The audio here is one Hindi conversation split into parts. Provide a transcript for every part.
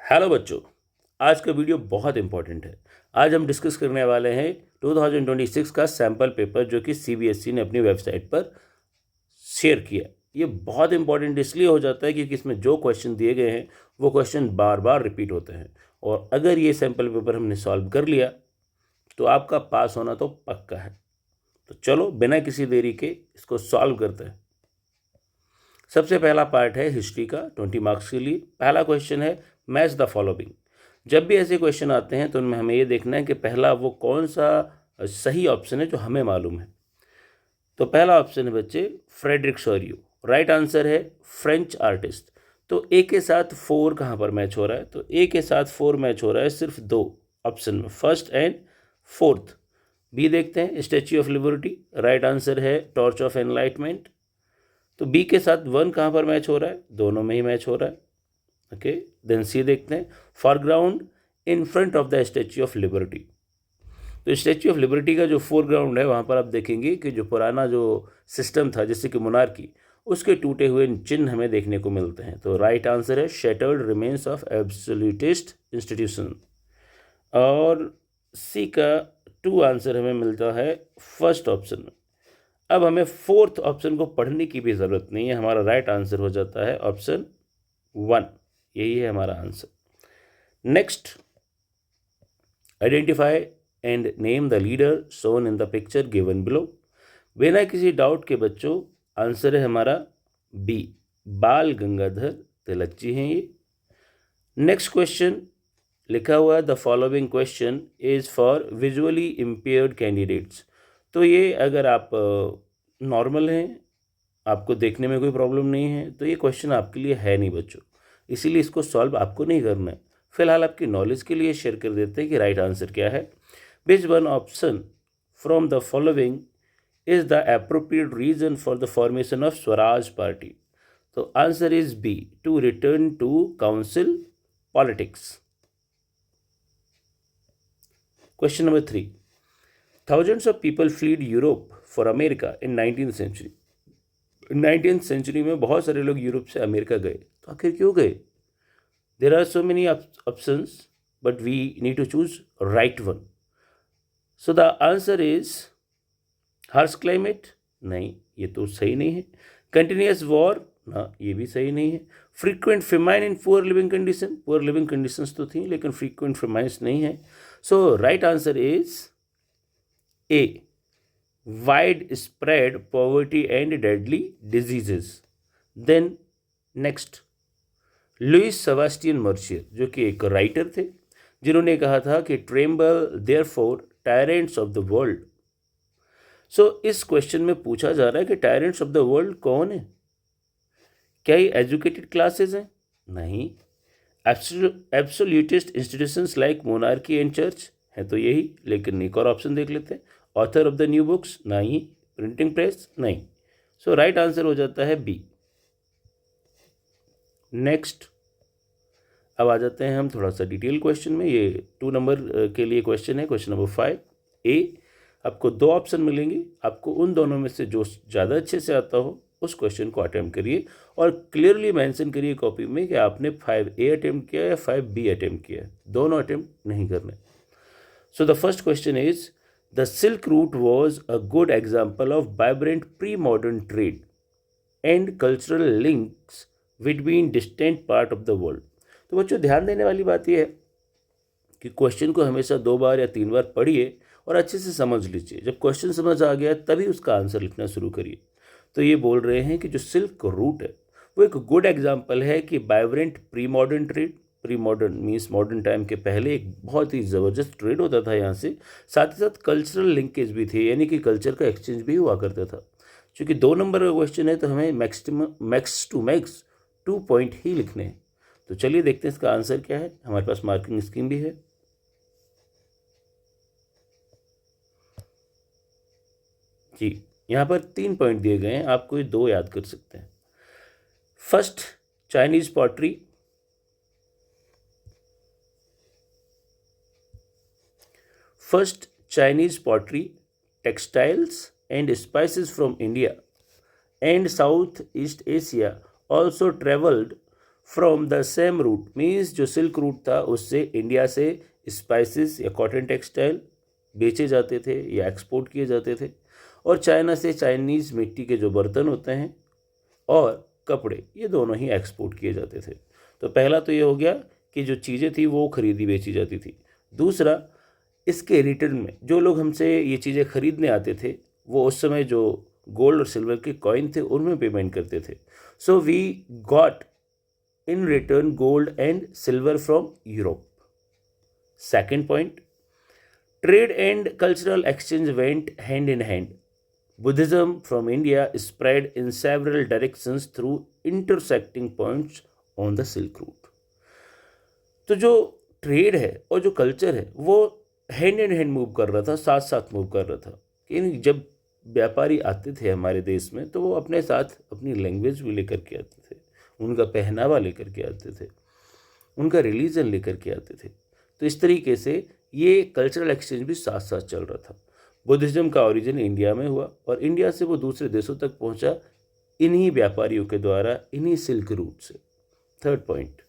हेलो बच्चों, आज का वीडियो बहुत इंपॉर्टेंट है। आज हम डिस्कस करने वाले हैं 2026 का सैम्पल पेपर जो कि सीबीएसई ने अपनी वेबसाइट पर शेयर किया। ये बहुत इंपॉर्टेंट इसलिए हो जाता है क्योंकि इसमें जो क्वेश्चन दिए गए हैं वो क्वेश्चन बार बार रिपीट होते हैं, और अगर ये सैम्पल पेपर हमने सॉल्व कर लिया तो आपका पास होना तो पक्का है। तो चलो बिना किसी देरी के इसको सॉल्व करते हैं। सबसे पहला पार्ट है हिस्ट्री का 20 मार्क्स के लिए। पहला क्वेश्चन है मैच द फॉलोइंग। जब भी ऐसे क्वेश्चन आते हैं तो उनमें हमें ये देखना है कि पहला वो कौन सा सही ऑप्शन है जो हमें मालूम है। तो पहला ऑप्शन है बच्चे फ्रेडरिक शोरियो। राइट आंसर है फ्रेंच आर्टिस्ट। तो ए के साथ 4 कहाँ पर मैच हो रहा है? तो ए के साथ 4 मैच हो रहा है सिर्फ 2 ऑप्शन में, फर्स्ट एंड फोर्थ। बी देखते हैं statue of liberty. Right answer है टॉर्च ऑफ एनलाइटमेंट। तो बी के साथ 1 कहाँ पर मैच हो रहा है? दोनों में ही मैच हो रहा है। ओके, देन सी देखते हैं foreground in front of the statue of liberty. तो स्टैच्यू ऑफ लिबर्टी का जो फोरग्राउंड है वहाँ पर आप देखेंगे कि जो पुराना जो सिस्टम था जैसे कि मोनार्की, उसके टूटे हुए चिन्ह हमें देखने को मिलते हैं। तो राइट आंसर है shattered remains of absolutist institution. और सी का 2 आंसर हमें मिलता है फर्स्ट ऑप्शन में। अब हमें फोर्थ ऑप्शन को पढ़ने की भी ज़रूरत नहीं है, हमारा राइट आंसर हो जाता है ऑप्शन 1। यही है हमारा answer. Next, identify and name the leader shown in the picture given below. बिना किसी डाउट के बच्चों आंसर है हमारा बी, बाल गंगाधर तिलक जी हैं ये। नेक्स्ट क्वेश्चन लिखा हुआ है the following question is for visually impaired candidates. तो ये अगर आप नॉर्मल हैं, आपको देखने में कोई प्रॉब्लम नहीं है, तो ये क्वेश्चन आपके लिए है नहीं बच्चों, इसीलिए इसको सॉल्व आपको नहीं करना है। फिलहाल आपकी नॉलेज के लिए शेयर कर देते हैं कि राइट आंसर क्या है। Which one option from the following is the appropriate reason for the formation of Swaraj party? तो answer is B, to return to council politics. Question number 3, thousands of people fled Europe for America in 19th century. 19th century में बहुत सारे लोग यूरोप से अमेरिका गए, तो आखिर क्यों गए? There are so many options but we need to choose right one. So the answer is harsh climate, नहीं ये तो सही नहीं है। कंटिन्यूस वॉर, ना ये भी सही नहीं है। Frequent famine in poor living condition, poor living conditions तो थी लेकिन फ्रीक्वेंट फेमाइन्स नहीं है। So right answer is A, widespread poverty and deadly diseases. Then next, Louis Sebastien Mercier जो कि एक राइटर थे, जिन्होंने कहा था कि tremble therefore tyrants of the world. So इस क्वेश्चन में पूछा जा रहा है कि टायरेंट्स ऑफ द वर्ल्ड कौन है? क्या ये एजुकेटेड क्लासेस हैं? नहीं। Absolutist institutions like monarchy and church है तो यही, लेकिन एक और ऑप्शन देख लेते हैं। Author of the new books, नहीं। प्रिंटिंग प्रेस, नहीं। सो राइट आंसर हो जाता है बी। नेक्स्ट, अब आ जाते हैं हम थोड़ा सा डिटेल क्वेश्चन में। ये 2 नंबर के लिए क्वेश्चन है, क्वेश्चन नंबर 5 ए। आपको 2 ऑप्शन मिलेंगे, आपको उन दोनों में से जो ज़्यादा अच्छे से आता हो उस क्वेश्चन को अटेम्प्ट करिए, और क्लियरली मेंशन करिए कॉपी में कि आपने 5A अटेम्प्ट किया या 5B अटेम्प्ट किया है, दोनों अटेम्प्ट नहीं करने। So the first question is the silk route was a good example of vibrant pre modern trade and cultural links between distant part of the world. तो बच्चों ध्यान देने वाली बात यह है कि क्वेश्चन को हमेशा 2 बार या 3 बार पढ़िए और अच्छे से समझ लीजिए। जब क्वेश्चन समझ आ गया तभी उसका आंसर लिखना शुरू करिए। तो ये बोल रहे हैं कि जो सिल्क रूट है वो एक गुड एग्जाम्पल है कि vibrant pre modern trade, pre modern means modern time के पहले एक बहुत ही ज़बरदस्त ट्रेड होता था यहाँ से, साथ ही साथ कल्चरल लिंकेज भी थे, यानी कि कल्चर का एक्सचेंज भी हुआ करता था। चूँकि 2 नंबर का क्वेश्चन है तो हमें मैक्स टू मैक्स 2 पॉइंट ही लिखने हैं। तो चलिए देखते हैं इसका आंसर क्या है। हमारे पास मार्किंग स्कीम भी है। जी, यहाँ पर 3 पॉइंट दिए गए हैं, आपको ये 2 याद कर सकते हैं। First, Chinese pottery. First, Chinese pottery, textiles and spices from India and Southeast Asia also traveled from the same route, means जो सिल्क रूट था उससे इंडिया से स्पाइसेस या कॉटन टेक्सटाइल बेचे जाते थे या एक्सपोर्ट किए जाते थे, और चाइना से चाइनीज़ मिट्टी के जो बर्तन होते हैं और कपड़े, ये दोनों ही एक्सपोर्ट किए जाते थे। तो पहला तो ये हो गया कि जो चीज़ें थी वो खरीदी बेची जाती थी। दूसरा, इसके रिटर्न में जो लोग हमसे ये चीज़ें खरीदने आते थे वो उस समय जो गोल्ड और सिल्वर के कॉइन थे उनमें पेमेंट करते थे। So we got in return gold and silver from Europe. Second point, trade and cultural exchange went hand in hand. Buddhism from India spread in several directions through intersecting points on the Silk Route. तो जो ट्रेड है और जो कल्चर है वो हैंड इन हैंड मूव कर रहा था, साथ साथ मूव कर रहा था। कि जब व्यापारी आते थे हमारे देश में तो वो अपने साथ अपनी लैंग्वेज भी लेकर के आते थे, उनका पहनावा लेकर के आते थे, उनका रिलीजन लेकर के आते थे। तो इस तरीके से ये कल्चरल एक्सचेंज भी साथ साथ चल रहा था। बुद्धिज़्म का ओरिजिन इंडिया में हुआ और इंडिया से वो दूसरे देशों तक पहुंचा इन्हीं व्यापारियों के द्वारा, इन्हीं सिल्क रूट से। थर्ड पॉइंट,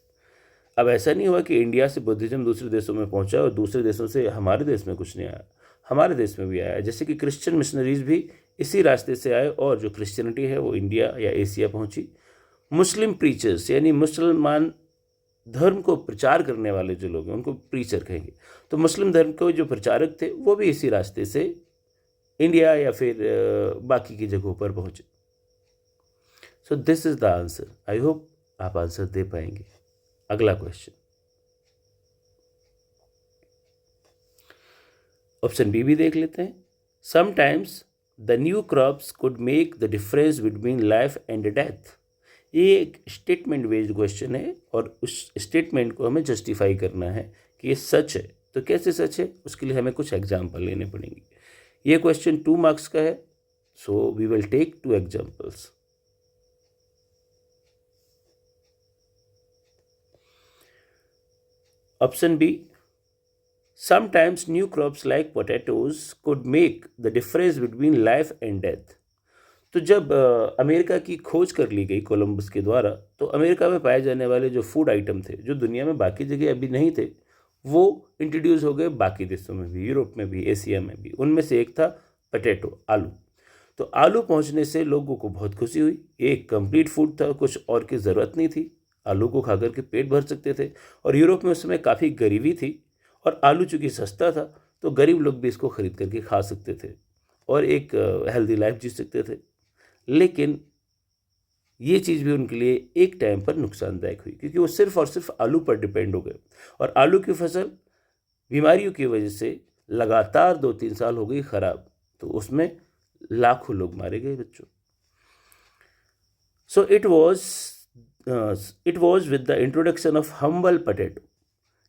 अब ऐसा नहीं हुआ कि इंडिया से बुद्धिज़्म दूसरे देशों में पहुंचा और दूसरे देशों से हमारे देश में कुछ नहीं आया, हमारे देश में भी आया। जैसे कि क्रिश्चियन मिशनरीज भी इसी रास्ते से आए और जो क्रिश्चियनिटी है वो इंडिया या एशिया पहुंची। मुस्लिम प्रीचर्स यानी मुसलमान धर्म को प्रचार करने वाले जो लोग हैं उनको प्रीचर कहेंगे। तो मुस्लिम धर्म के जो प्रचारक थे वो भी इसी रास्ते से इंडिया या फिर बाकी की जगहों पर पहुंचे। So this is the answer. I hope आप आंसर दे पाएंगे। अगला क्वेश्चन, ऑप्शन बी भी देख लेते हैं। Sometimes the new crops could make the difference between life and death. ये एक स्टेटमेंट बेस्ड क्वेश्चन है और उस स्टेटमेंट को हमें जस्टिफाई करना है कि ये सच है। तो कैसे सच है उसके लिए हमें कुछ एग्जाम्पल लेने पड़ेंगे। ये क्वेश्चन 2 मार्क्स का है, so we will take 2 examples. Option B, sometimes new crops like potatoes could make the difference between life and death. तो जब अमेरिका की खोज कर ली गई कोलंबस के द्वारा, तो अमेरिका में पाए जाने वाले जो फूड आइटम थे जो दुनिया में बाकी जगह अभी नहीं थे, वो इंट्रोड्यूस हो गए बाकी देशों में भी, यूरोप में भी, एशिया में भी। उनमें से एक था पोटैटो, आलू। तो आलू पहुंचने से लोगों को बहुत खुशी हुई। एक कंप्लीट फूड था, कुछ और की ज़रूरत नहीं थी, आलू को खा करके पेट भर सकते थे। और यूरोप में उस समय काफ़ी गरीबी थी और आलू चूँकि सस्ता था तो गरीब लोग भी इसको ख़रीद करके खा सकते थे और एक हेल्दी लाइफ जी सकते थे। लेकिन ये चीज़ भी उनके लिए एक टाइम पर नुकसानदायक हुई क्योंकि वो सिर्फ और सिर्फ आलू पर डिपेंड हो गए और आलू की फसल बीमारियों की वजह से लगातार 2-3 साल हो गई ख़राब। तो उसमें लाखों लोग मारे गए बच्चों। So it was with the introduction of humble potato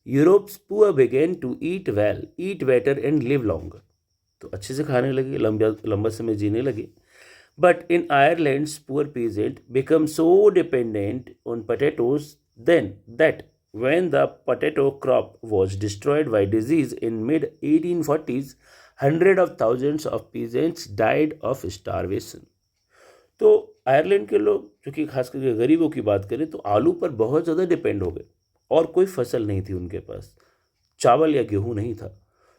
Europe's poor began to eat well, eat better and live longer. तो अच्छे से खाने लगे, लंबा समय जीने लगे। But in Ireland's poor peasant become so dependent on potatoes then that when the potato crop was destroyed by disease in mid-1840s, hundreds of thousands of peasants died of starvation. तो आयरलैंड के लोग, चूँकि खास करके गरीबों की बात करें, तो आलू पर बहुत ज़्यादा डिपेंड हो गए और कोई फसल नहीं थी उनके पास, चावल या गेहूँ नहीं था।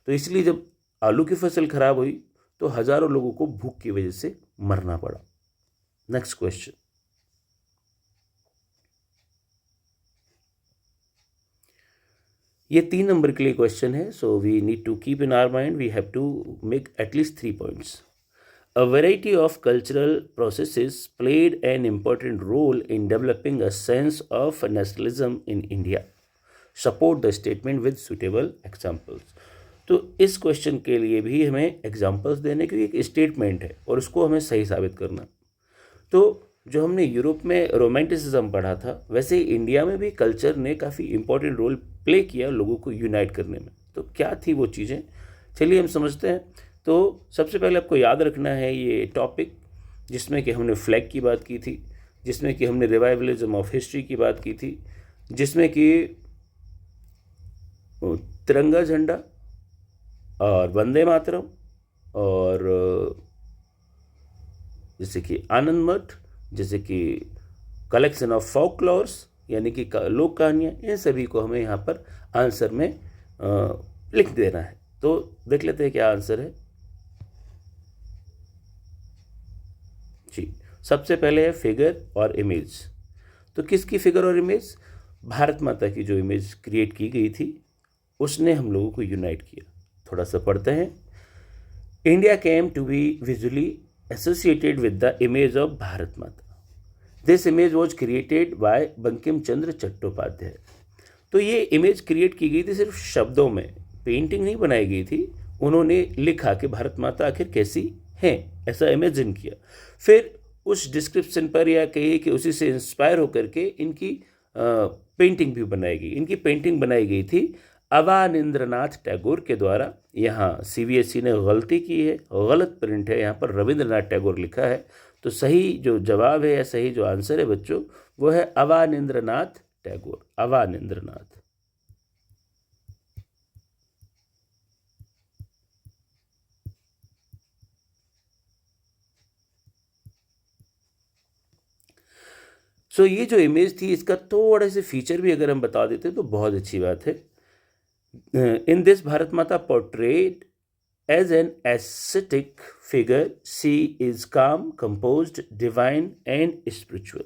तो इसलिए जब आलू की फसल खराब हुई तो हज़ारों लोगों को भूख की वजह से मरना पड़ा। नेक्स्ट क्वेश्चन, ये 3 नंबर के लिए क्वेश्चन है। So we need to keep in our mind, we have to make at least 3 points. A variety of cultural processes played an important role in developing a sense of nationalism in India. Support the statement with suitable examples. तो इस क्वेश्चन के लिए भी हमें एग्जाम्पल्स देने की एक स्टेटमेंट है और उसको हमें सही साबित करना। तो जो हमने यूरोप में रोमांटिसिज्म पढ़ा था, वैसे ही इंडिया में भी कल्चर ने काफ़ी इंपॉर्टेंट रोल प्ले किया लोगों को यूनाइट करने में। तो क्या थी वो चीज़ें, चलिए हम समझते हैं। तो सबसे पहले आपको याद रखना है ये टॉपिक, जिसमें कि हमने फ्लैग की बात की थी, जिसमें कि हमने रिवाइवलिज्म ऑफ हिस्ट्री की बात की थी, जिसमें कि तिरंगा झंडा और वंदे मातरम और जैसे कि आनंद मठ, जैसे कि कलेक्शन ऑफ फोकलोर्स यानी कि लोक कहानियाँ, इन सभी को हमें यहाँ पर आंसर में लिख देना है। तो देख लेते हैं क्या आंसर है जी। सबसे पहले है फिगर और इमेज। तो किसकी फिगर और इमेज? भारत माता की जो इमेज क्रिएट की गई थी उसने हम लोगों को यूनाइट किया। थोड़ा सा पढ़ते हैं। India came to be visually associated with the image of Bharat Mata. This image was created by Bankim Chandra Chattopadhyay. तो ये इमेज क्रिएट की गई थी सिर्फ शब्दों में, पेंटिंग नहीं बनाई गई थी। उन्होंने लिखा कि भारत माता आखिर कैसी है, ऐसा इमेजिन किया। फिर उस डिस्क्रिप्शन पर या कहिए कि उसी से इंस्पायर होकर के इनकी पेंटिंग भी बनाई गई। इनकी पेंटिंग बनाई गई थी अवानिंद्रनाथ टैगोर के द्वारा। यहाँ सीबीएसई ने गलती की है, गलत प्रिंट है, यहाँ पर रविंद्रनाथ टैगोर लिखा है। तो सही जो जवाब है या सही जो आंसर है बच्चों वो है अवानिंद्रनाथ टैगोर, अवानिंद्रनाथ। सो ये जो इमेज थी इसका थोड़े से फीचर भी अगर हम बता देते तो बहुत अच्छी बात है। इन this Bharat Mata portrait as an aesthetic figure, she is calm, composed, divine and spiritual.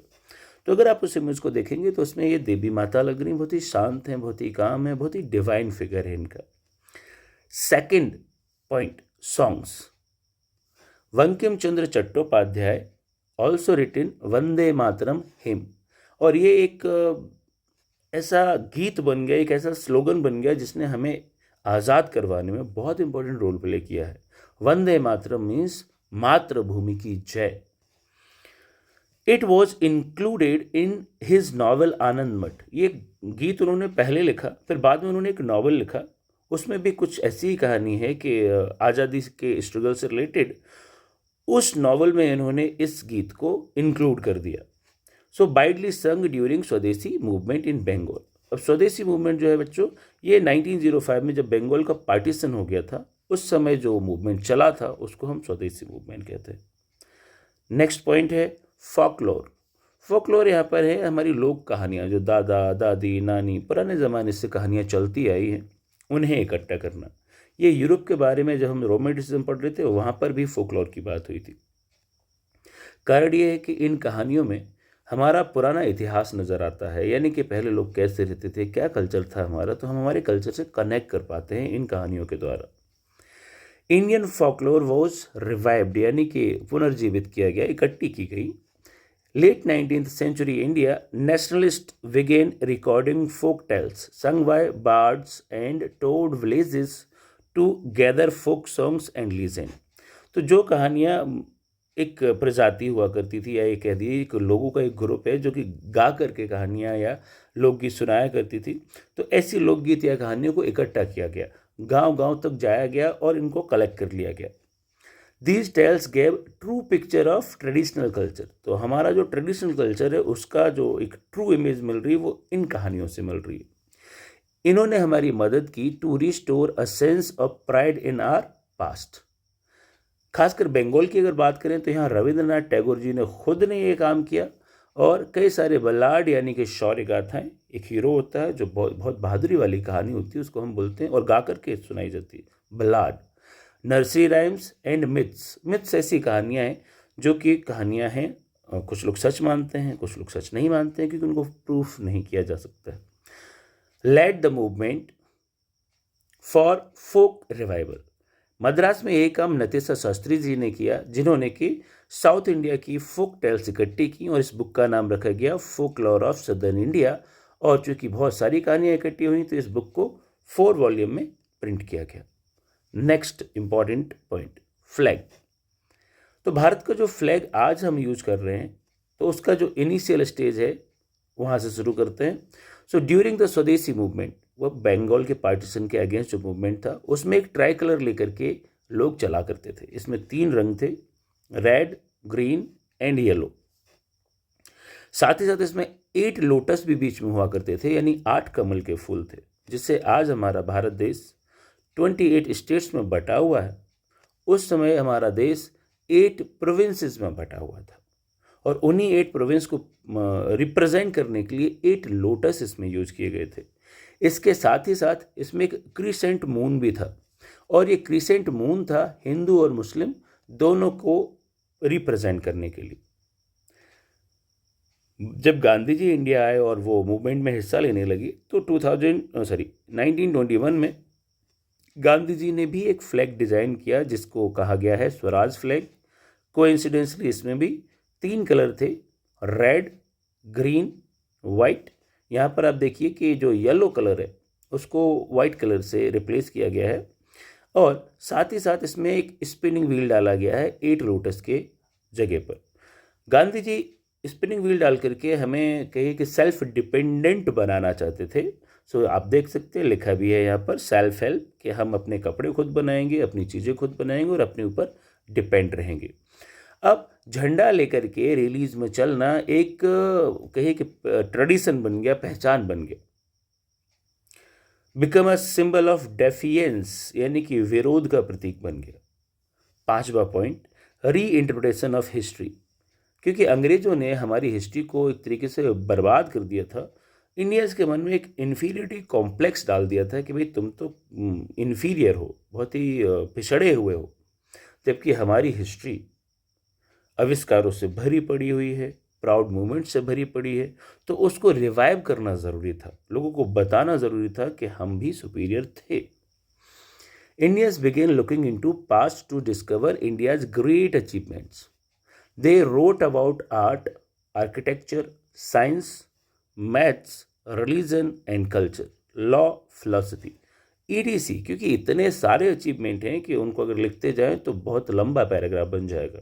तो अगर आप उस इमेज को देखेंगे तो उसमें ये देवी माता लग रही, बहुत ही शांत है, बहुत ही काम है, बहुत ही डिवाइन फिगर है इनका। Second point, songs. Bankim Chandra Chattopadhyay also written Vande Mataram him. और ये एक ऐसा गीत बन गया, एक ऐसा स्लोगन बन गया जिसने हमें आज़ाद करवाने में बहुत इंपॉर्टेंट रोल प्ले किया है। वंदे मातरम मीन्स मातृभूमि की जय। It was included in his novel Anand Math. ये गीत उन्होंने पहले लिखा, फिर बाद में उन्होंने एक नॉवल लिखा, उसमें भी कुछ ऐसी ही कहानी है कि आज़ादी के स्ट्रगल से रिलेटेड। उस नॉवल में इन्होंने इस गीत को इंक्लूड कर दिया। सो वाइडली संग ड्यूरिंग स्वदेशी मूवमेंट इन बंगाल। अब स्वदेशी मूवमेंट जो है बच्चों, ये 1905 में जब बंगाल का पार्टीशन हो गया था उस समय जो मूवमेंट चला था उसको हम स्वदेशी मूवमेंट कहते हैं। नेक्स्ट पॉइंट है फोकलोर। फोकलोर यहाँ पर है हमारी लोक कहानियाँ, जो दादा दादी नानी पुराने ज़माने से कहानियाँ चलती आई हैं उन्हें इकट्ठा करना। ये यूरोप के बारे में जब हम रोमांटिसिज्म पढ़ रहे थे वहाँ पर भी फोकलोर की बात हुई थी। कारण ये है कि इन कहानियों में हमारा पुराना इतिहास नज़र आता है, यानी कि पहले लोग कैसे रहते थे, क्या कल्चर था हमारा, तो हम हमारे कल्चर से कनेक्ट कर पाते हैं इन कहानियों के द्वारा। इंडियन फोकलोर वॉज रिवाइव्ड, यानी कि पुनर्जीवित किया गया, इकट्ठी की गई। Late 19th century India, nationalists began recording folk tales sung by bards and told villages to gather folk songs and legend। तो जो कहानियाँ एक प्रजाति हुआ करती थी, या ये कह दिए एक लोगों का एक ग्रुप है जो कि गा करके कहानियाँ या लोकगीत सुनाया करती थी, तो ऐसी लोकगीत या कहानियों को इकट्ठा किया गया, गांव-गांव तक जाया गया और इनको कलेक्ट कर लिया गया। These tales gave true picture of traditional culture। तो हमारा जो ट्रेडिशनल कल्चर है उसका जो एक ट्रू इमेज मिल रही है वो इन कहानियों से मिल रही है। इन्होंने हमारी मदद की to restore a sense of pride in our past. खासकर बंगाल की अगर बात करें तो यहाँ रविंद्रनाथ टैगोर जी ने खुद ने ये काम किया, और कई सारे बलाड यानी कि शौर्य गाथाएँ, एक हीरो होता है जो बहुत बहादुरी वाली कहानी होती है उसको हम बोलते हैं, और गा करके सुनाई जाती है ballad. Nursery rhymes and myths. Myths ऐसी कहानियाँ हैं जो कि कहानियाँ हैं, कुछ लोग सच मानते हैं, कुछ लोग सच नहीं मानते हैं क्योंकि उनको प्रूफ नहीं किया जा सकता है। Led the movement for folk revival. Madras में एक काम नतीसा शास्त्री जी ने किया, जिन्होंने कि साउथ इंडिया की फोक टेल्स इकट्ठी की और इस बुक का नाम रखा गया फोकलोर ऑफ सदर्न इंडिया। और चूँकि बहुत सारी कहानियाँ इकट्ठी हुई तो इस बुक को 4 वॉल्यूम में प्रिंट किया गया। Next important point, flag. तो भारत का जो फ्लैग आज हम यूज कर रहे हैं तो उसका जो इनिशियल स्टेज है वहाँ से शुरू करते हैं। सो ड्यूरिंग द स्वदेशी मूवमेंट, वह बंगाल के पार्टीशन के अगेंस्ट जो मूवमेंट था उसमें एक ट्राई कलर लेकर के लोग चला करते थे। इसमें 3 रंग थे, रेड, ग्रीन एंड येलो। साथ ही साथ इसमें 8 लोटस भी बीच में हुआ करते थे, यानी 8 कमल के फूल थे, जिससे आज हमारा भारत देश 28 स्टेट्स में बटा हुआ है। उस समय हमारा देश 8 प्रोविंसेस में बटा हुआ था। और उन्हीं 8 प्रोविंस को रिप्रेजेंट करने के लिए 8 लोटस इसमें यूज किए गए थे। इसके साथ ही साथ इसमें एक क्रीसेंट मून भी था, और ये क्रीसेंट मून था हिंदू और मुस्लिम दोनों को रिप्रेजेंट करने के लिए। जब गांधी जी इंडिया आए और वो मूवमेंट में हिस्सा लेने लगी तो 1921 में गांधी जी ने भी एक फ्लैग डिज़ाइन किया जिसको कहा गया है स्वराज फ्लैग। कोइंसिडेंसली इसमें भी 3 कलर थे, रेड, ग्रीन, वाइट। यहाँ पर आप देखिए कि जो येलो कलर है उसको वाइट कलर से रिप्लेस किया गया है, और साथ ही साथ इसमें एक स्पिनिंग व्हील डाला गया है 8 लोटस के जगह पर। गांधी जी स्पिनिंग व्हील डाल करके हमें कहिए कि सेल्फ डिपेंडेंट बनाना चाहते थे। सो आप देख सकते हैं लिखा भी है यहाँ पर सेल्फ हेल्प, कि हम अपने कपड़े खुद बनाएंगे, अपनी चीज़ें खुद बनाएंगे और अपने ऊपर डिपेंड रहेंगे। अब झंडा लेकर के रिलीज में चलना एक कहिए कि ट्रेडिशन बन गया, पहचान बन गया, become a symbol of defiance, यानी कि विरोध का प्रतीक बन गया। 5वां पॉइंट, री इंटरप्रिटेशन ऑफ हिस्ट्री। क्योंकि अंग्रेजों ने हमारी हिस्ट्री को एक तरीके से बर्बाद कर दिया था, इंडियंस के मन में एक इन्फीरियरिटी कॉम्प्लेक्स डाल दिया था कि भाई तुम तो इन्फीरियर हो, बहुत ही पिछड़े हुए हो, जबकि हमारी हिस्ट्री आविष्कारों से भरी पड़ी हुई है, प्राउड मूवमेंट से भरी पड़ी है। तो उसको रिवाइव करना ज़रूरी था, लोगों को बताना ज़रूरी था कि हम भी सुपीरियर थे। Indians began looking into past to discover India's great achievements. They wrote about art, architecture, science, maths, religion and culture, law, philosophy, etc. क्योंकि इतने सारे अचीवमेंट हैं कि उनको अगर लिखते जाएं तो बहुत लंबा पैराग्राफ बन जाएगा।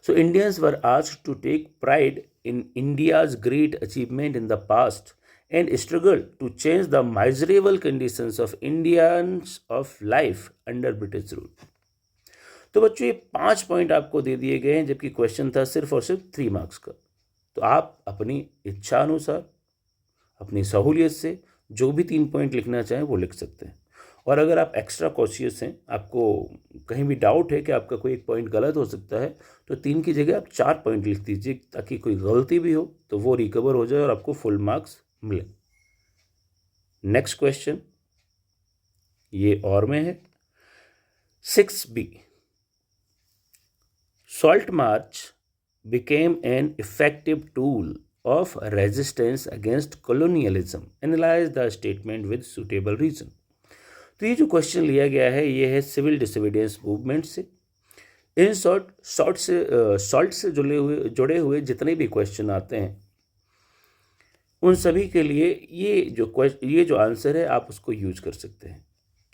So Indians were asked to take pride in India's great achievement in the past and struggle to change the miserable conditions of Indians of life under British rule. तो बच्चों ये 5 पॉइंट आपको दे दिए गए हैं, जबकि क्वेश्चन था सिर्फ और सिर्फ 3 मार्क्स का। तो आप अपनी इच्छा अनुसार, अपनी सहूलियत से जो भी 3 पॉइंट लिखना चाहें वो लिख सकते हैं। और अगर आप एक्स्ट्रा कॉशियस हैं, आपको कहीं भी डाउट है कि आपका कोई एक पॉइंट गलत हो सकता है, तो 3 की जगह आप 4 पॉइंट लिख दीजिए, ताकि कोई गलती भी हो तो वो रिकवर हो जाए और आपको फुल मार्क्स मिले। नेक्स्ट क्वेश्चन ये और में है 6B। Salt March became an effective tool of resistance against colonialism. Analyze the statement with suitable reason. तो ये जो क्वेश्चन लिया गया है ये है सिविल डिसोबीडियंस मूवमेंट से। इन सॉल्ट से जुड़े हुए जितने भी क्वेश्चन आते हैं उन सभी के लिए ये जो आंसर है आप उसको यूज कर सकते हैं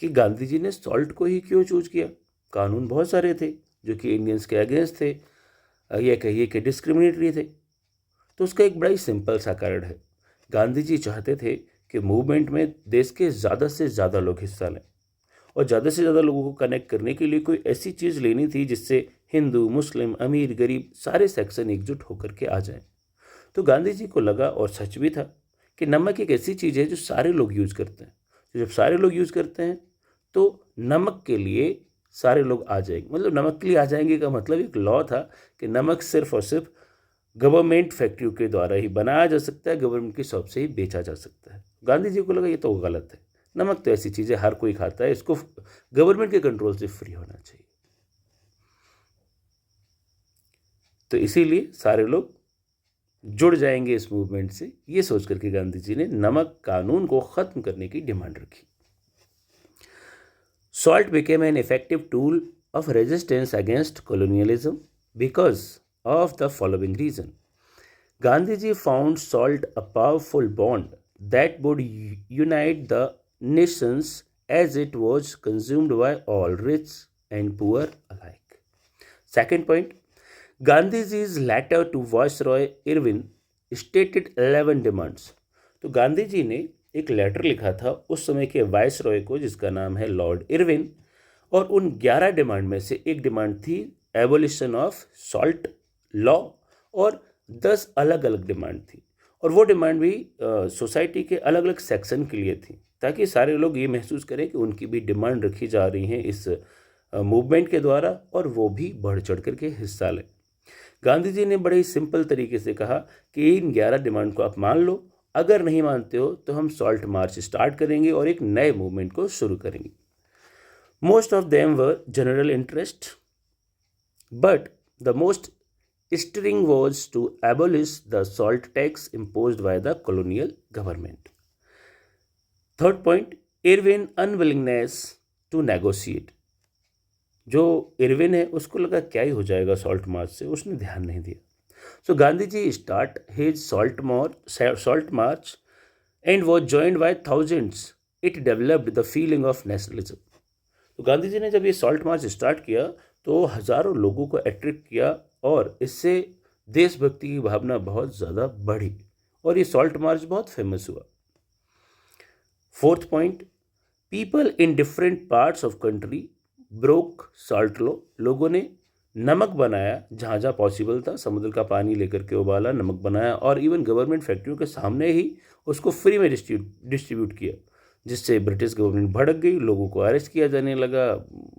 कि गांधी जी ने सॉल्ट को ही क्यों चूज किया। कानून बहुत सारे थे जो कि इंडियंस के अगेंस्ट थे, या कहिए कि डिस्क्रिमिनेटरी थे। तो उसका एक बड़ा ही सिंपल सा कारण है, गांधी जी चाहते थे कि मूवमेंट में देश के ज़्यादा से ज़्यादा लोग हिस्सा लें, और ज़्यादा से ज़्यादा लोगों को कनेक्ट करने के लिए कोई ऐसी चीज़ लेनी थी जिससे हिंदू, मुस्लिम, अमीर, गरीब सारे सेक्शन एकजुट होकर के आ जाएं। तो गांधी जी को लगा, और सच भी था, कि नमक एक ऐसी चीज़ है जो सारे लोग यूज़ करते हैं। तो जब सारे लोग यूज़ करते हैं तो नमक के लिए सारे लोग आ जाएंगे। मतलब नमक के लिए आ जाएंगे का मतलब एक लॉ था कि नमक सिर्फ और सिर्फ गवर्नमेंट फैक्ट्रियों के द्वारा ही बनाया जा सकता है, गवर्नमेंट की शॉप से ही बेचा जा सकता है। गांधी जी को लगा ये तो गलत है, नमक तो ऐसी चीज़ है हर कोई खाता है, इसको गवर्नमेंट के कंट्रोल से फ्री होना चाहिए। तो इसीलिए सारे लोग जुड़ जाएंगे इस मूवमेंट से, ये सोच करके गांधी जी ने नमक कानून को ख़त्म करने की डिमांड रखी। Salt became an effective tool of resistance against colonialism because of the following reason. Gandhiji found salt a powerful bond that would unite the nations as it was consumed by all, rich and poor alike. Second point, Gandhiji's letter to Viceroy Irwin stated 11 demands. तो गांधी जी ने एक लेटर लिखा था उस समय के वाइस रॉय को जिसका नाम है लॉर्ड इरविन, और उन 11 डिमांड में से एक डिमांड थी एबोलिशन ऑफ सॉल्ट लॉ, और 10 अलग अलग डिमांड थी। और वो डिमांड भी सोसाइटी के अलग अलग सेक्शन के लिए थी, ताकि सारे लोग ये महसूस करें कि उनकी भी डिमांड रखी जा रही है इस मूवमेंट के द्वारा, और वो भी बढ़ चढ़ करके हिस्सा लें। गांधी जी ने बड़े ही सिंपल तरीके से कहा कि इन 11 डिमांड को आप मान लो, अगर नहीं मानते हो तो हम सॉल्ट मार्च स्टार्ट करेंगे और एक नए मूवमेंट को शुरू करेंगे। Most of them were general interest, but the most stirring was to abolish the salt tax imposed by the colonial government. Third point, Irwin unwillingness to negotiate. जो इरविन है उसको लगा क्या ही हो जाएगा सॉल्ट मार्च से, उसने ध्यान नहीं दिया. So Gandhi ji start his salt march and was joined by thousands. It developed the feeling of nationalism. तो गांधी जी ने जब ये सॉल्ट मार्च स्टार्ट किया तो हजारों लोगों को अट्रैक्ट किया और इससे देशभक्ति की भावना बहुत ज़्यादा बढ़ी और ये सॉल्ट मार्च बहुत फेमस हुआ. Fourth point, people in different parts of country broke salt law. लोगों ने नमक बनाया जहाँ जहाँ पॉसिबल था, समुद्र का पानी लेकर के उबाला, नमक बनाया और इवन गवर्नमेंट फैक्ट्रियों के सामने ही उसको फ्री में डिस्ट्रीब्यूट किया, जिससे ब्रिटिश गवर्नमेंट भड़क गई, लोगों को अरेस्ट किया जाने लगा,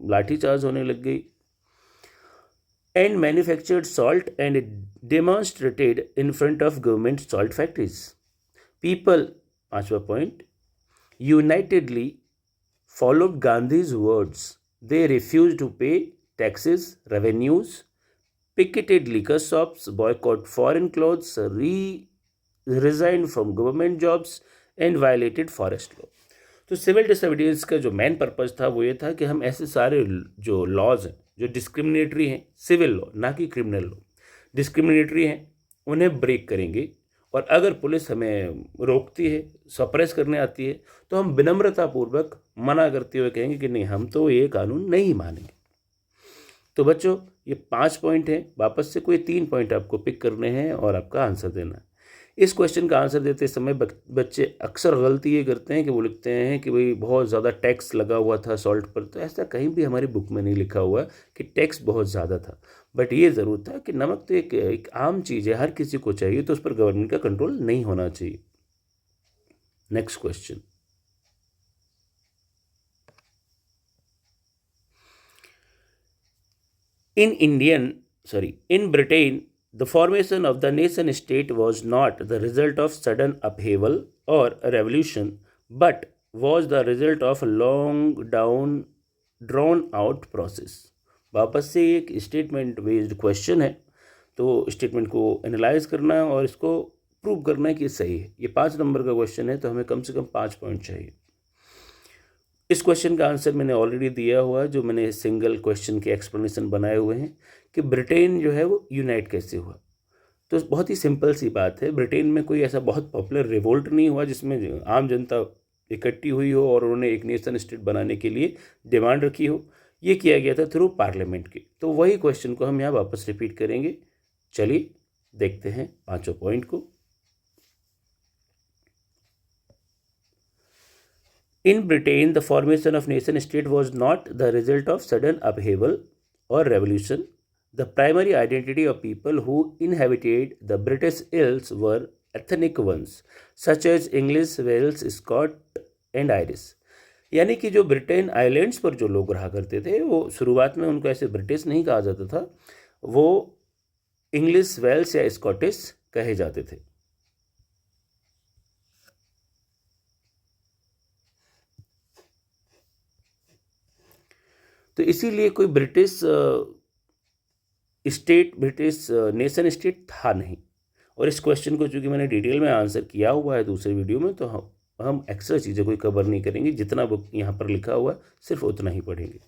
लाठीचार्ज होने लग गई. And manufactured salt and demonstrated in front of government salt factories. People, पांचवा point, unitedly followed Gandhi's words. They refused to pay taxes, revenues, picketed liquor shops, boycott foreign clothes, resigned from government jobs and violated forest law. तो सिविल डिसोबीडियंस का जो मेन पर्पज़ था वो ये था कि हम ऐसे सारे जो लॉज हैं जो डिस्क्रिमिनेटरी हैं, सिविल लॉ ना कि क्रिमिनल लॉ, डिस्क्रिमिनेटरी हैं, उन्हें ब्रेक करेंगे. और अगर पुलिस हमें रोकती है, सप्रेस करने आती है, तो हम विनम्रतापूर्वक मना करते हुए कहेंगे कि नहीं, हम तो ये कानून नहीं मानेंगे. तो बच्चों, ये 5 पॉइंट हैं. वापस से कोई 3 पॉइंट आपको पिक करने हैं और आपका आंसर देना है. इस क्वेश्चन का आंसर देते समय बच्चे अक्सर गलती ये करते हैं कि वो लिखते हैं कि भाई बहुत ज़्यादा टैक्स लगा हुआ था सॉल्ट पर. तो ऐसा कहीं भी हमारी बुक में नहीं लिखा हुआ कि टैक्स बहुत ज़्यादा था, बट ये ज़रूर था कि नमक तो एक आम चीज़ है, हर किसी को चाहिए, तो उस पर गवर्नमेंट का कंट्रोल नहीं होना चाहिए. Next question, in Britain, the formation of the nation state was not the result of sudden upheaval or a revolution, but was the result of a long drawn out process. वापस से एक स्टेटमेंट बेस्ड क्वेश्चन है, तो स्टेटमेंट को एनालाइज करना है और इसको प्रूव करना है कि सही है. ये 5 नंबर का क्वेश्चन है, तो हमें कम से कम 5 पॉइंट चाहिए. इस क्वेश्चन का आंसर मैंने ऑलरेडी दिया हुआ है, जो मैंने सिंगल क्वेश्चन के एक्सप्लेनेशन बनाए हुए हैं कि ब्रिटेन जो है वो यूनाइट कैसे हुआ. तो बहुत ही सिंपल सी बात है. ब्रिटेन में कोई ऐसा बहुत पॉपुलर रिवोल्ट नहीं हुआ जिसमें आम जनता इकट्ठी हुई हो और उन्होंने एक नेशन स्टेट बनाने के लिए डिमांड रखी हो. ये किया गया था थ्रू पार्लियामेंट के. तो वही क्वेश्चन को हम यहाँ वापस रिपीट करेंगे. चलिए देखते हैं 5 पॉइंट को. In Britain, the formation of nation state was not the result of sudden upheaval or revolution. The primary identity of people who inhabited the British Isles were ethnic ones, such as English, Wales, Scot and Irish. यानी कि जो ब्रिटेन आइलैंड्स पर जो लोग रहा करते थे, वो शुरुआत में उनको ऐसे ब्रिटिश नहीं कहा जाता था, वो इंग्लिश, वेल्स या स्कॉटिश कहे जाते थे. तो इसीलिए कोई ब्रिटिश नेशन स्टेट था नहीं. और इस क्वेश्चन को चूँकि मैंने डिटेल में आंसर किया हुआ है दूसरे वीडियो में, तो हम एक्स्ट्रा चीज़ें कोई कवर नहीं करेंगे. जितना बुक यहाँ पर लिखा हुआ है सिर्फ उतना ही पढ़ेंगे.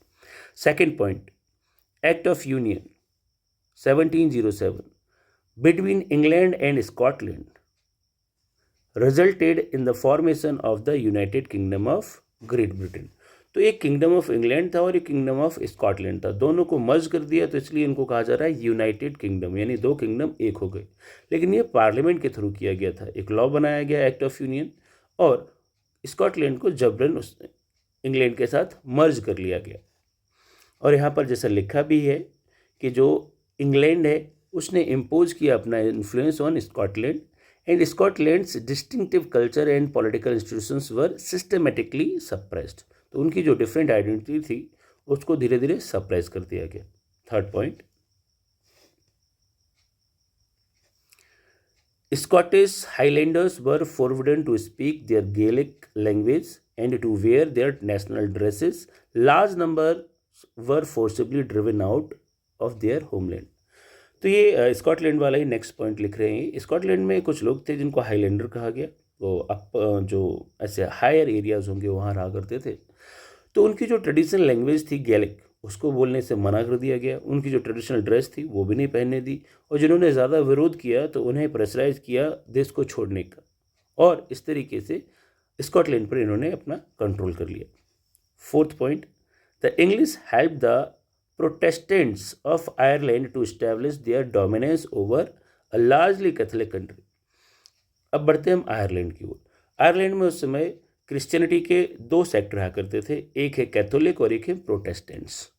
Second point, act of union 1707 between England and Scotland resulted in the formation of the United kingdom of great Britain. तो एक किंगडम ऑफ इंग्लैंड था और एक किंगडम ऑफ स्कॉटलैंड था, दोनों को मर्ज कर दिया, तो इसलिए इनको कहा जा रहा है यूनाइटेड किंगडम, यानी 2 किंगडम एक हो गए. लेकिन ये पार्लियामेंट के थ्रू किया गया था. एक लॉ बनाया गया, एक्ट ऑफ यूनियन, और स्कॉटलैंड को जबरन इंग्लैंड के साथ मर्ज कर लिया गया. और यहाँ पर जैसा लिखा भी है कि जो इंग्लैंड है उसने इम्पोज किया अपना influence on Scotland, and Scotland's distinctive culture and political institutions were systematically suppressed. तो उनकी जो डिफरेंट आइडेंटिटी थी उसको धीरे धीरे सप्रेस कर दिया गया. Third point, Scottish Highlanders were forbidden to speak their Gaelic language and to wear their national dresses. Large numbers were forcibly driven out of their homeland. तो ये स्कॉटलैंड वाला ही नेक्स्ट पॉइंट लिख रहे हैं। स्कॉटलैंड में कुछ लोग थे जिनको हाईलैंडर कहा गया, वो जो ऐसे हायर एरियाज होंगे वहाँ रहा करते थे। तो उनकी जो ट्रेडिशनल लैंग्वेज थी गैलिक, उसको बोलने से मना कर दिया गया। उनकी जो ट्रेडिशनल ड्रेस थी वो भी नहीं पहनने दी, और जिन्होंने ज़्यादा विरोध किया तो उन्हें प्रेशराइज किया देश को छोड़ने का, और इस तरीके से स्कॉटलैंड पर इन्होंने अपना कंट्रोल कर लिया। Fourth point, the English help the Protestants of Ireland to establish their dominance over a largely Catholic country. अब बढ़ते हैं हम आयरलैंड की ओर। आयरलैंड में उस समय क्रिश्चियनिटी के दो सेक्ट रहा करते थे, एक है कैथोलिक और एक है प्रोटेस्टेंट्स।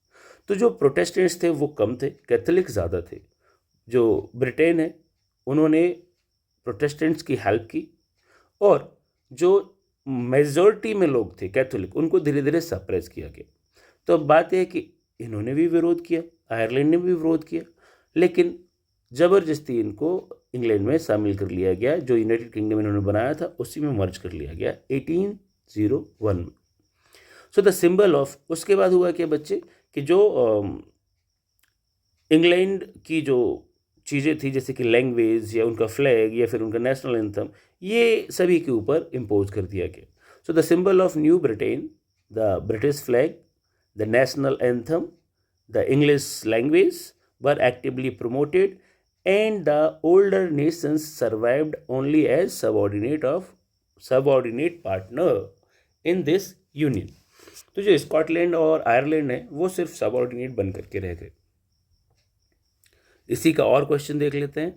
तो जो प्रोटेस्टेंट्स थे वो कम थे, कैथोलिक ज़्यादा थे। जो ब्रिटेन है उन्होंने प्रोटेस्टेंट्स की हेल्प की, और जो मेजॉरिटी में लोग थे कैथोलिक, उनको धीरे धीरे सप्रेस किया गया। तो अब बात यह है कि इन्होंने भी विरोध किया, आयरलैंड ने भी विरोध किया, लेकिन ज़बरदस्ती इनको इंग्लैंड में शामिल कर लिया गया। जो यूनाइटेड किंगडम इन्होंने बनाया था उसी में मर्ज कर लिया गया 1801 में। सो द सिंबल ऑफ, उसके बाद हुआ क्या बच्चे कि जो इंग्लैंड की जो चीज़ें थी जैसे कि लैंग्वेज या उनका फ्लैग या फिर उनका नेशनल एंथम, ये सभी के ऊपर इम्पोज कर दिया गया। So the symbol of new Britain, the British flag, the national anthem, the English language were actively promoted, and the older nations survived only as subordinate partner in this union. तो जो स्कॉटलैंड और आयरलैंड है वो सिर्फ सबऑर्डिनेट बन करके रह गए। इसी का और क्वेश्चन देख लेते हैं।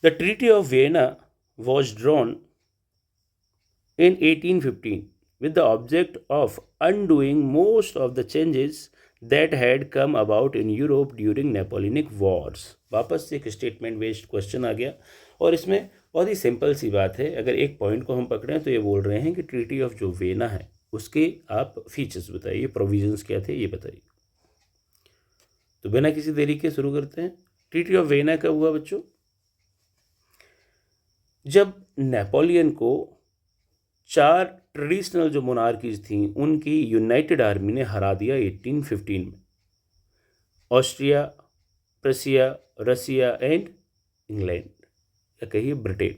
The treaty of Vienna was drawn in 1815 with the object of undoing most of the changes that had come about in Europe during Napoleonic wars. वापस से एक स्टेटमेंट बेस्ड क्वेश्चन आ गया, और इसमें बहुत ही सिंपल सी बात है। अगर एक पॉइंट को हम पकड़ें तो ये बोल रहे हैं कि ट्रीटी ऑफ जो वियना है उसके आप फीचर्स बताइए, प्रोविजंस क्या थे ये बताइए। तो बिना किसी देरी के शुरू करते हैं। ट्रीटी ऑफ वियना कब हुआ बच्चों? जब नेपोलियन को 4 ट्रेडिशनल जो मोनार्कीज थी उनकी यूनाइटेड आर्मी ने हरा दिया 1815 में। Austria, Prussia, Russia and England, या कहिए ब्रिटेन।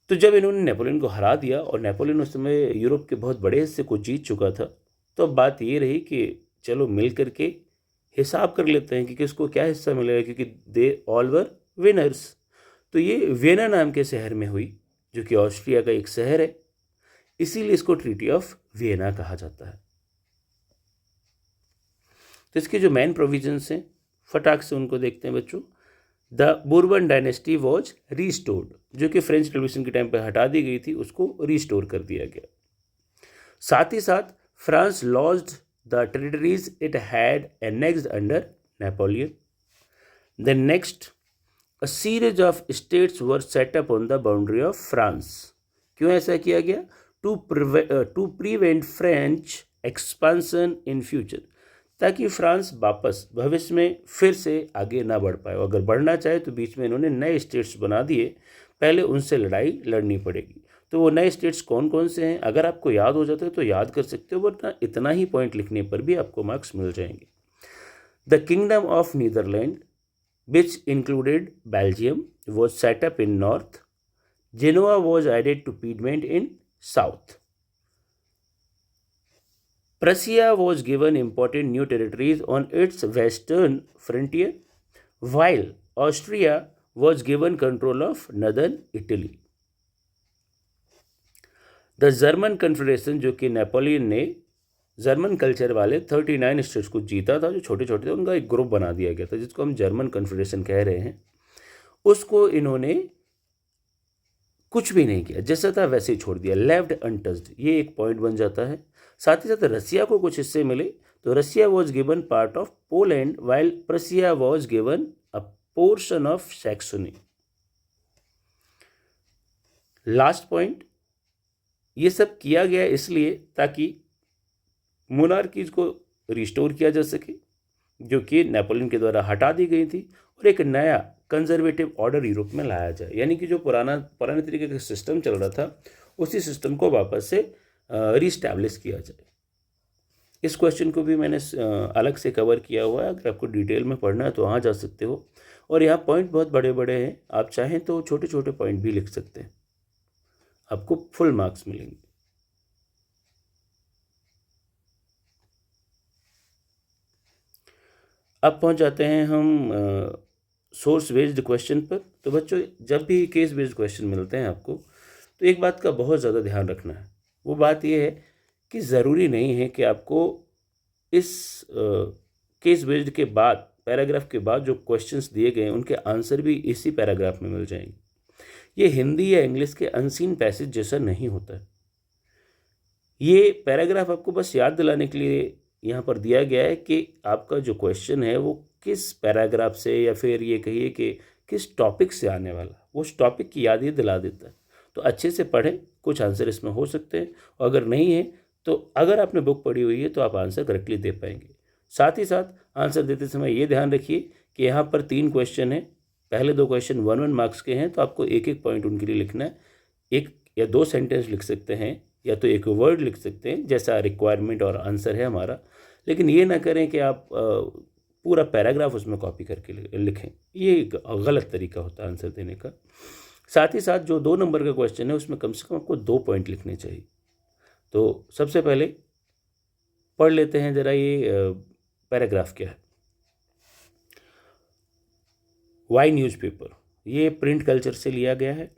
तो जब इन्होंने नेपोलियन को हरा दिया, और नेपोलियन उस समय यूरोप के बहुत बड़े हिस्से को जीत चुका था, तो अब बात ये रही कि चलो मिल करके हिसाब कर लेते हैं कि किसको क्या हिस्सा मिलेगा, क्योंकि दे ऑल वर विनर्स। तो ये वियना नाम के शहर में हुई, जो कि ऑस्ट्रिया का एक शहर है, इसीलिए इसको ट्रीटी ऑफ वियना कहा जाता है। तो इसके जो मेन प्रोविजंस हैं फटाक से उनको देखते हैं बच्चों। The Bhurban dynasty was restored, जो कि फ्रेंच रिवॉल्यूशन के टाइम पर हटा दी गई थी उसको रिस्टोर कर दिया गया। साथ ही साथ France lost the territories it had annexed under Napoleon. The next A series of states were set up on the boundary of France. क्यों ऐसा किया गया? To prevent French expansion in future, ताकि फ्रांस वापस भविष्य में फिर से आगे ना बढ़ पाए। अगर बढ़ना चाहे तो बीच में इन्होंने नए स्टेट्स बना दिए, पहले उनसे लड़ाई लड़नी पड़ेगी। तो वो नए स्टेट्स कौन कौन से हैं अगर आपको याद हो जाता है तो याद कर सकते हो, वरना इतना ही पॉइंट लिखने पर भी आपको मार्क्स मिल जाएंगे। The kingdom of Netherland, which included Belgium, was set up in north. Genoa was added to Piedmont in south. Prussia was given important new territories on its western frontier, while Austria was given control of northern Italy. The German Confederation, जो कि नेपोलियन ने जर्मन कल्चर वाले 39 स्टेट्स को जीता था, जो छोटे छोटे थे, उनका एक ग्रुप बना दिया गया था जिसको हम जर्मन कन्फेडरेशन कह रहे हैं। उसको इन्होंने कुछ भी नहीं किया, जैसा था वैसे ही छोड़ दिया, लेफ्ट अनटच्ड। ये एक पॉइंट बन जाता है। साथ ही साथ रसिया को कुछ हिस्से मिले, तो Russia was given part of Poland, while Prussia was given a portion of Saxony. Last point, ये सब किया गया इसलिए ताकि मोनार्कीज को रिस्टोर किया जा सके, जो कि नेपोलियन के द्वारा हटा दी गई थी, और एक नया कंजर्वेटिव ऑर्डर यूरोप में लाया जाए, यानी कि जो पुराने तरीके का सिस्टम चल रहा था उसी सिस्टम को वापस से रीस्टैब्लिश किया जाए। इस क्वेश्चन को भी मैंने अलग से कवर किया हुआ है, अगर आपको डिटेल में पढ़ना है तो वहाँ जा सकते हो। और यहाँ पॉइंट बहुत बड़े बड़े हैं, आप चाहें तो छोटे छोटे पॉइंट भी लिख सकते हैं, आपको फुल मार्क्स मिलेंगे। अब पहुँच जाते हैं हम सोर्स बेस्ड क्वेश्चन पर। तो बच्चों, जब भी केस बेस्ड क्वेश्चन मिलते हैं आपको, तो एक बात का बहुत ज़्यादा ध्यान रखना है। वो बात ये है कि ज़रूरी नहीं है कि आपको इस केस बेस्ड के बाद, पैराग्राफ के बाद जो क्वेश्चंस दिए गए हैं उनके आंसर भी इसी पैराग्राफ में मिल जाएंगे। ये हिंदी या इंग्लिश के अनसीन पैसेज जैसा नहीं होता है। ये पैराग्राफ आपको बस याद दिलाने के लिए यहाँ पर दिया गया है कि आपका जो क्वेश्चन है वो किस पैराग्राफ से, या फिर ये कहिए कि किस टॉपिक से आने वाला, उस टॉपिक की याद ये दिला देता है। तो अच्छे से पढ़ें, कुछ आंसर इसमें हो सकते हैं, और अगर नहीं है तो अगर आपने बुक पढ़ी हुई है तो आप आंसर करेक्टली दे पाएंगे। साथ ही साथ आंसर देते समय ये ध्यान रखिए कि यहाँ पर 3 क्वेश्चन हैं, पहले 2 क्वेश्चन 1-1 मार्क्स के हैं, तो आपको एक एक पॉइंट उनके लिए लिखना है। 1 या 2 सेंटेंस लिख सकते हैं, या तो एक वर्ड लिख सकते हैं, जैसा रिक्वायरमेंट और आंसर है हमारा। लेकिन ये ना करें कि आप पूरा पैराग्राफ उसमें कॉपी करके लिखें, ये गलत तरीका होता है आंसर देने का। साथ ही साथ जो 2 नंबर का क्वेश्चन है उसमें कम से कम आपको 2 पॉइंट लिखने चाहिए। तो सबसे पहले पढ़ लेते हैं ज़रा ये पैराग्राफ क्या है। वाई न्यूज़पेपर, ये प्रिंट कल्चर से लिया गया है।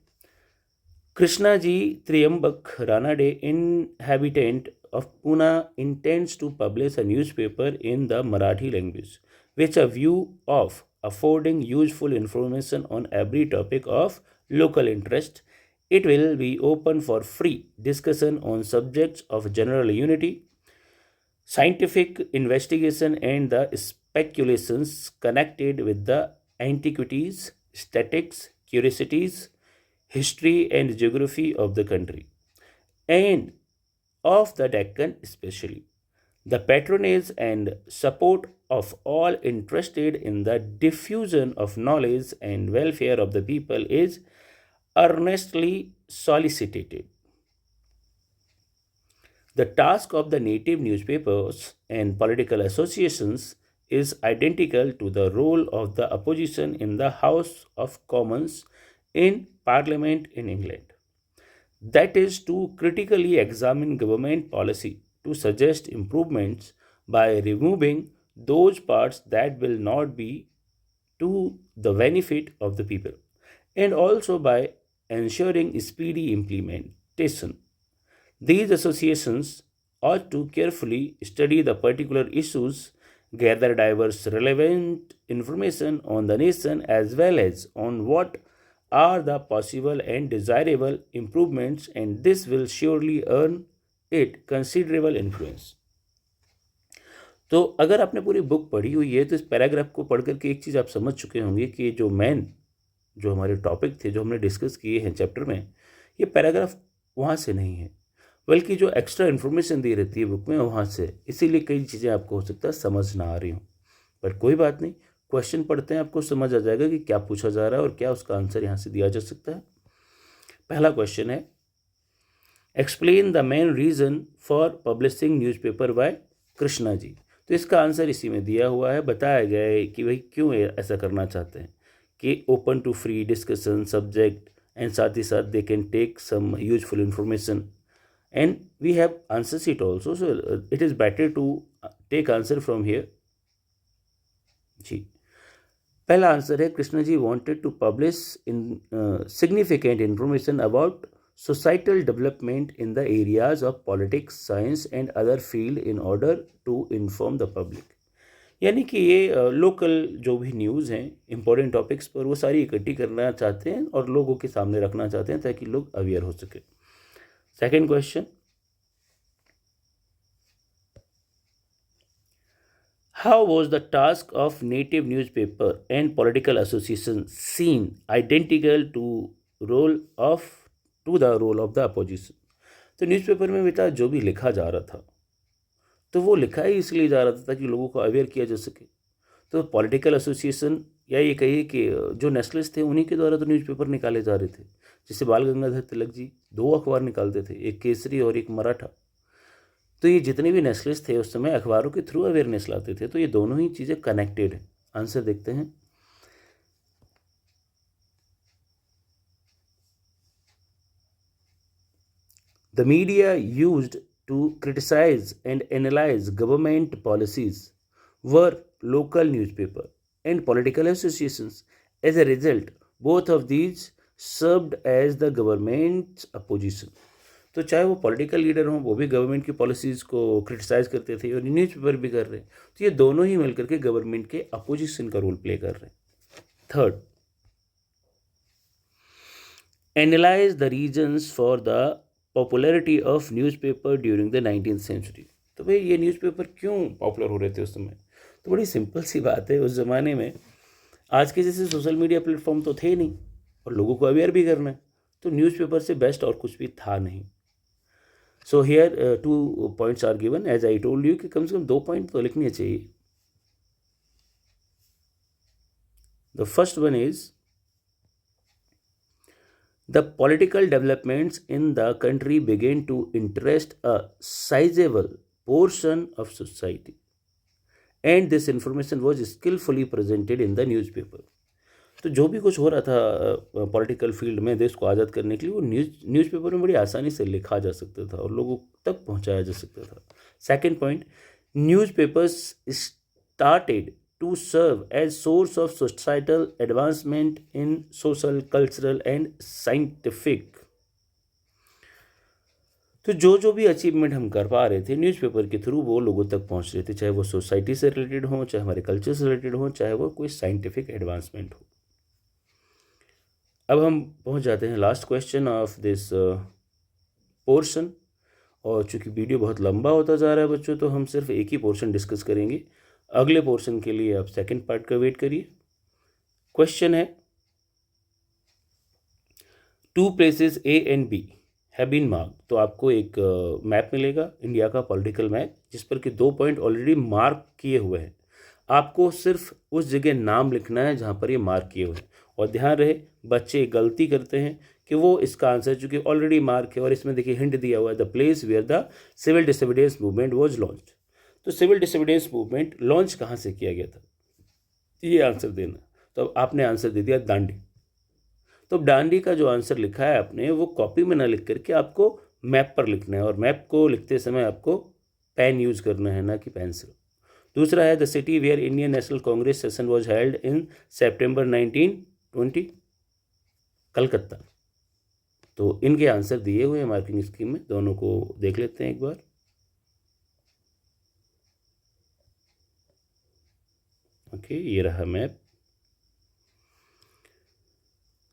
कृष्णा जी त्रियंबक Ranade, inhabitant of Pune, intends to publish a newspaper in the Marathi language, with a view of affording useful information on every topic of local interest. It will be open for free discussion on subjects of general unity, scientific investigation, and the speculations connected with the antiquities, statics, curiosities, history, and geography of the country, and of the Deccan especially. The patronage and support of all interested in the diffusion of knowledge and welfare of the people is earnestly solicited. The task of the native newspapers and political associations is identical to the role of the opposition in the House of Commons in Parliament in England. That is to critically examine government policy to suggest improvements by removing those parts that will not be to the benefit of the people, and also by ensuring speedy implementation. These associations ought to carefully study the particular issues, gather diverse relevant information on the nation as well as on what are the possible and desirable improvements, and this will surely earn it considerable influence. तो अगर आपने पूरी बुक पढ़ी हुई है तो इस पैराग्राफ को पढ़ करके एक चीज़ आप समझ चुके होंगे कि जो हमारे टॉपिक थे, जो हमने डिस्कस किए हैं चैप्टर में, ये पैराग्राफ वहाँ से नहीं है, बल्कि जो एक्स्ट्रा इन्फॉर्मेशन दी रहती है बुक में वहाँ से। इसीलिए कई चीज़ें आपको हो सकता है समझ ना आ रही हों, पर कोई बात नहीं, क्वेश्चन पढ़ते हैं आपको समझ आ जाएगा कि क्या पूछा जा रहा है और क्या उसका आंसर यहाँ से दिया जा सकता है। पहला क्वेश्चन है, explain the main reason for publishing newspaper by Krishna ji. तो इसका आंसर इसी में दिया हुआ है, बताया गया है कि भाई क्यों ऐसा करना चाहते हैं, कि open to free discussion subject, and साथ ही साथ they can take some useful information, and we have answer sheet also, so it is better to take answer from here ji. पहला आंसर है, Krishna ji wanted to publish in significant information about societal development in the areas of politics, science and other field in order to inform the public. यानी कि ये लोकल जो भी न्यूज़ हैं इंपॉर्टेंट टॉपिक्स पर, वो सारी इकट्ठी करना चाहते हैं और लोगों के सामने रखना चाहते हैं ताकि लोग अवेयर हो सके। Second question, how was the task of native newspaper and political association seen identical to the role of the opposition? तो न्यूज़पेपर में बेटा जो भी लिखा जा रहा था तो वो लिखा ही इसलिए जा रहा था ताकि लोगों को अवेयर किया जा सके। तो पॉलिटिकल एसोसिएशन या ये कहिए कि जो नेशनलिस्ट थे उन्हीं के द्वारा तो न्यूज़पेपर निकाले जा रहे थे। जैसे बाल गंगाधर तिलक जी 2 अखबार निकालते थे, एक केसरी और एक मराठा। तो ये जितने भी नेशनलिस्ट थे उस समय अखबारों के थ्रू अवेयरनेस लाते थे। तो ये दोनों ही चीज़ें कनेक्टेड हैं। आंसर देखते हैं। The media used to criticize and analyze government policies were local newspaper and political associations. As a result, both of these served as the government's opposition. तो चाहे वो पॉलिटिकल लीडर हों, वो भी गवर्नमेंट की पॉलिसीज़ को क्रिटिसाइज़ करते थे और न्यूज़पेपर भी कर रहे हैं। तो ये दोनों ही मिलकर के गवर्नमेंट के अपोजिशन का रोल प्ले कर रहे हैं। Third, analyse the reasons for the popularity of newspaper during the 19th century. तो भाई ये न्यूज़पेपर क्यों पॉपुलर हो रहे थे उस समय? तो बड़ी सिंपल सी बात है, उस ज़माने में आज के जैसे सोशल मीडिया प्लेटफॉर्म तो थे नहीं और लोगों को अवेयर भी करना है, तो न्यूज़पेपर से बेस्ट और कुछ भी था नहीं। So here 2 points are given, as I told you कि कम से कम 2 पॉइंट तो लिखने चाहिए। The first one is the political developments in the country began to interest a sizable portion of society, and this information was skillfully presented in the newspaper. तो जो भी कुछ हो रहा था पॉलिटिकल फील्ड में देश को आज़ाद करने के लिए, वो न्यूज़पेपर में बड़ी आसानी से लिखा जा सकता था और लोगों तक पहुंचाया जा सकता था। Second point, newspapers started to serve as source of societal advancement in social, cultural and scientific. तो जो भी अचीवमेंट हम कर पा रहे थे न्यूज़पेपर के थ्रू वो लोगों तक पहुंच रहे थे, चाहे वो सोसाइटी से रिलेटेड हो, चाहे हमारे कल्चर से रिलेटेड हो, चाहे वो कोई साइंटिफिक एडवांसमेंट हो। अब हम पहुंच जाते हैं last question of this portion, और चूंकि वीडियो बहुत लंबा होता जा रहा है बच्चों, तो हम सिर्फ एक ही पोर्शन डिस्कस करेंगे। अगले पोर्शन के लिए आप सेकंड पार्ट का वेट करिए। क्वेश्चन है, 2 places A and B have been mark. तो आपको एक मैप मिलेगा, इंडिया का पॉलिटिकल मैप, जिस पर कि 2 पॉइंट ऑलरेडी मार्क किए हुए हैं। आपको सिर्फ उस जगह नाम लिखना है जहाँ पर ये मार्क किए हुए हैं। और ध्यान रहे, बच्चे गलती करते हैं कि वो इसका आंसर चूँकि ऑलरेडी मार्क है, और इसमें देखिए हिंट दिया हुआ है, the place where the civil disobedience movement was launched. तो सिविल डिसोबीडियंस मूवमेंट लॉन्च कहाँ से किया गया था, ये आंसर देना। तो अब आपने आंसर दे दिया दांडी। तो दांडी का जो आंसर लिखा है आपने, वो कॉपी में ना लिख करके आपको मैप पर लिखना है, और मैप को लिखते समय आपको पेन यूज करना है, ना कि पेंसिल। दूसरा है, the city where Indian National Congress session was held in September 1920, Calcutta. तो इनके आंसर दिए हुए हैं मार्किंग स्कीम में, दोनों को देख लेते हैं एक बार। ओके, ये रहा मैप।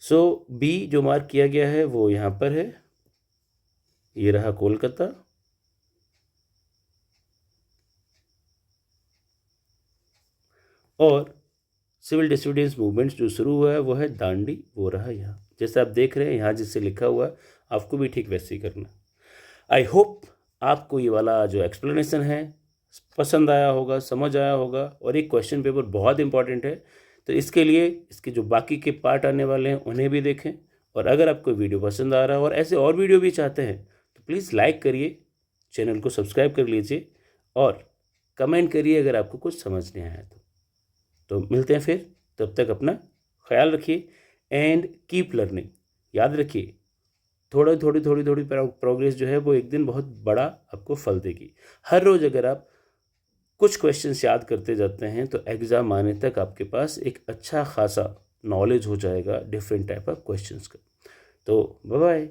सो बी जो मार्क किया गया है वो यहाँ पर है, ये रहा कोलकाता। और सिविल डिसोबीडियंस मूवमेंट्स जो शुरू हुआ है वो है दांडी, वो रहा यहाँ। जैसे आप देख रहे हैं यहाँ जिससे लिखा हुआ है, आपको भी ठीक वैसे ही करना। आई होप आपको ये वाला जो एक्सप्लेनेशन है पसंद आया होगा, समझ आया होगा। और एक क्वेश्चन पेपर बहुत इंपॉर्टेंट है, तो इसके लिए इसके जो बाकी के पार्ट आने वाले हैं उन्हें भी देखें। और अगर आपको वीडियो पसंद आ रहा है और ऐसे और वीडियो भी चाहते हैं तो प्लीज़ लाइक करिए, चैनल को सब्सक्राइब कर लीजिए और कमेंट करिए अगर आपको कुछ समझ नहीं आया तो मिलते हैं फिर। तब तक अपना ख्याल रखिए एंड कीप लर्निंग। याद रखिए, थोड़ी प्रोग्रेस जो है वो एक दिन बहुत बड़ा आपको फल देगी। हर रोज़ अगर आप कुछ क्वेश्चंस याद करते जाते हैं तो एग्ज़ाम आने तक आपके पास एक अच्छा खासा नॉलेज हो जाएगा डिफरेंट टाइप ऑफ क्वेश्चंस का। तो बाय बाय।